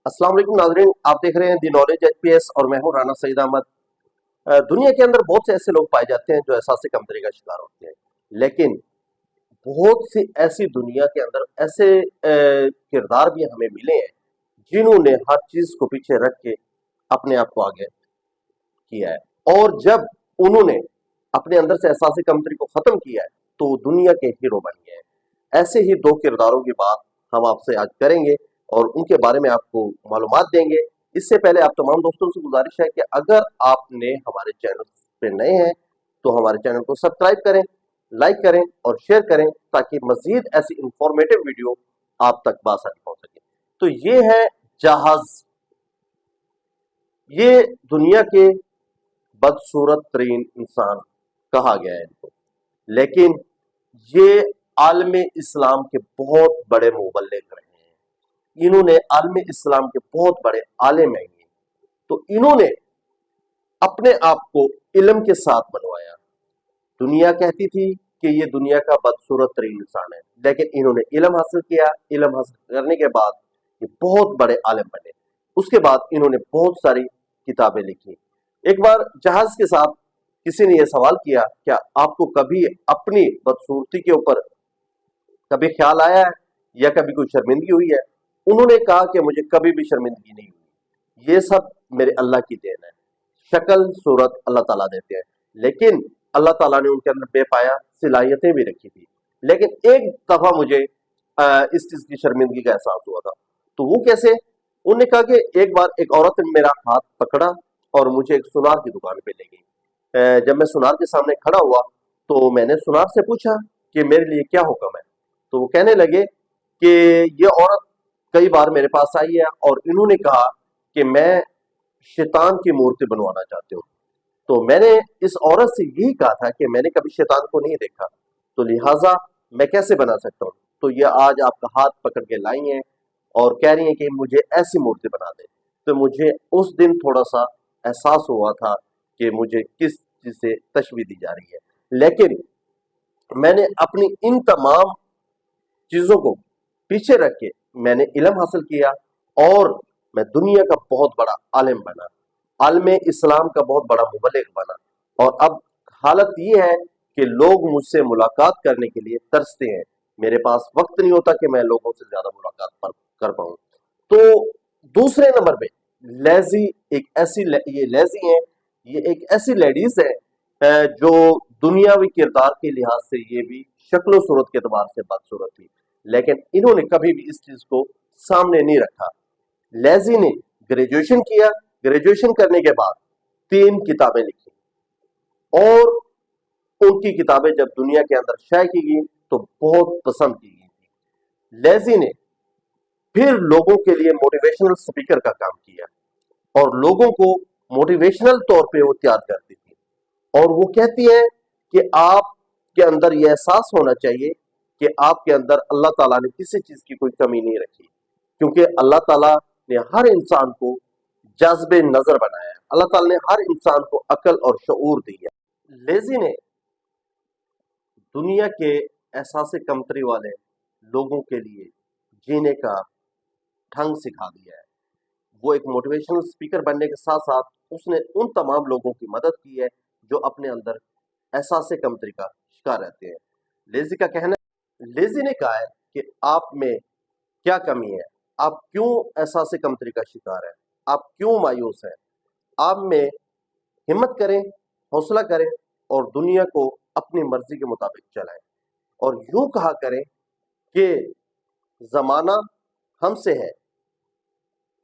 अस्सलाम वालेकुम नाज़रीन, आप देख रहे हैं दी नॉलेज एचपीएस और मैं हूं राना सईद अहमद। दुनिया के अंदर बहुत से ऐसे लोग पाए जाते हैं जो एहसास कमतरी का शिकार होते हैं, लेकिन बहुत सी ऐसी दुनिया के अंदर ऐसे किरदार भी हमें मिले हैं जिन्होंने हर चीज को पीछे रख के अपने आप को आगे किया है, और जब उन्होंने अपने अंदर से एहसास कमतरी को खत्म किया है तो वो दुनिया के हीरो बन गए हैं। ऐसे ही दो किरदारों की बात हम आपसे आज करेंगे और उनके बारे में आपको मालूमात देंगे। इससे पहले आप तमाम दोस्तों से गुजारिश है कि अगर आपने हमारे चैनल पे नए हैं तो हमारे चैनल को सब्सक्राइब करें, लाइक करें और शेयर करें ताकि मजीद ऐसी इंफॉर्मेटिव वीडियो आप तक बासानी पहुंच सके। तो ये है जहाज। ये दुनिया के बदसूरत तरीन इंसान कहा गया है इनको, लेकिन ये आलम इस्लाम के बहुत बड़े मुबल्लिग रहे हैं। इन्होंने आलम इस्लाम के बहुत बड़े आलिम हैं। तो इन्होंने अपने आप को इल्म के साथ बनवाया। दुनिया कहती थी कि ये दुनिया का बदसूरत तरीन इंसान है, लेकिन इन्होंने इल्म हासिल किया। इल्म हासिल करने के बाद ये बहुत बड़े आलिम बने। उसके बाद इन्होंने बहुत सारी किताबें लिखी। एक बार जहाज के साथ किसी ने यह सवाल किया, क्या आपको कभी अपनी बदसूरती के ऊपर कभी ख्याल आया है या कभी कोई शर्मिंदगी हुई है? उन्होंने कहा कि मुझे कभी भी शर्मिंदगी नहीं हुई, ये सब मेरे अल्लाह की देन है। शक्ल सूरत अल्लाह ताला देते हैं, लेकिन अल्लाह ताला ने उनके अंदर बेपाया सलाहियतें भी रखी थी। लेकिन एक दफा मुझे इस चीज की शर्मिंदगी का एहसास हुआ था। तो वो कैसे? उन्होंने कहा कि एक बार एक औरत ने मेरा हाथ पकड़ा और मुझे एक सुनार की दुकान पे ले गई। जब मैं सुनार के सामने खड़ा हुआ तो मैंने सुनार से पूछा कि मेरे लिए क्या हुक्म है। तो वो कहने लगे कि ये औरत कई बार मेरे पास आई है और इन्होंने कहा कि मैं शैतान की मूर्ति बनवाना चाहती हूँ। तो मैंने इस औरत से यही कहा था कि मैंने कभी शैतान को नहीं देखा, तो लिहाजा मैं कैसे बना सकता हूँ। तो ये आज आपका हाथ पकड़ के लाई हैं और कह रही हैं कि मुझे ऐसी मूर्ति बना दे। तो मुझे उस दिन थोड़ा सा एहसास हुआ था कि मुझे किस चीज से तशबीह दी जा रही है, लेकिन मैंने अपनी इन तमाम चीजों को पीछे रख के मैंने इल्म हासिल किया और मैं दुनिया का बहुत बड़ा आलिम बना, आलम इस्लाम का बहुत बड़ा मुबल्लिग बना। और अब हालत ये है कि लोग मुझसे मुलाकात करने के लिए तरसते हैं। मेरे पास वक्त नहीं होता कि मैं लोगों से ज्यादा मुलाकात कर पाऊं। तो दूसरे नंबर पे लेजी एक ऐसी ये लेजी है, ये एक ऐसी लेडीज है जो दुनियावी किरदार के लिहाज से ये भी शक्ल सूरत के एतबार से बदसूरत थी, लेकिन इन्होंने कभी भी इस चीज को सामने नहीं रखा। लेजी ने ग्रेजुएशन किया, ग्रेजुएशन करने के बाद 3 किताबें लिखी और उनकी किताबें जब दुनिया के अंदर शाये की गई तो बहुत पसंद की गई थी। लेजी ने फिर लोगों के लिए मोटिवेशनल स्पीकर का काम किया और लोगों को मोटिवेशनल तौर पे वो तैयार करती थी। और वो कहती है कि आपके अंदर यह एहसास होना चाहिए कि आपके अंदर अल्लाह ताला ने किसी चीज की कोई कमी नहीं रखी, क्योंकि अल्लाह ताला ने हर इंसान को जज्बे नजर बनाया है। अल्लाह ताला ने हर इंसान को अकल और शऊर दी है। लेजी ने दुनिया के एहसास कमतरी वाले लोगों के लिए जीने का ढंग सिखा दिया है। वो एक मोटिवेशनल स्पीकर बनने के साथ साथ उसने उन तमाम लोगों की मदद की है जो अपने अंदर एहसास कमतरी का शिकार रहते हैं। लेजी का कहना लेजी ने कहा है कि आप में क्या कमी है, आप क्यों एहसास कमतरी का शिकार है, आप क्यों मायूस हैं। आप में हिम्मत करें, हौसला करें और दुनिया को अपनी मर्जी के मुताबिक चलाएं और यूं कहा करें कि जमाना हमसे है,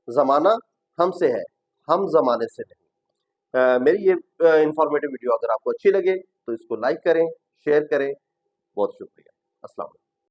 जमाना हमसे है, हम जमाने से नहीं। मेरी ये इंफॉर्मेटिव वीडियो अगर आपको अच्छी लगे तो इसको लाइक करें, शेयर करें। बहुत शुक्रिया। अस्सलाम वालेकुम।